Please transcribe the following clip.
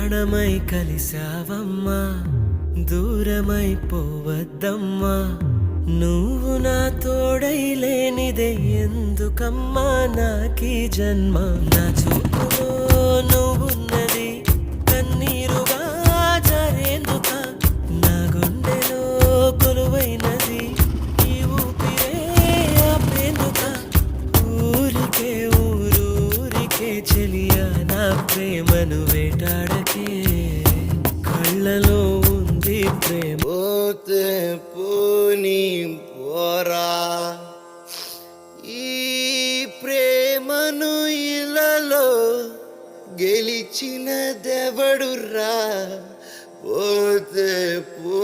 ప్రాణమై కలిసావమ్మా, దూరమైపోవద్దమ్మా. నువ్వు నా తోడై లేనిదే ఎందుకమ్మా నాకీ జన్మ. నా చూపులో నువ్వున్నది కన్నీరుగా జారేందుక, నా గుండెలో కొలువైనది ఈ ఊపిరే ఆపేందుక. ఊరికే ఊరూరికే చెలియా నా ప్రేమను వేటాడకే, కళ్ళలో ఉంది ప్రేమ. పోతే పోనీ పోరా, ఈ ప్రేమను ఇలలో గెలిచినదెవడురా. పోతే పో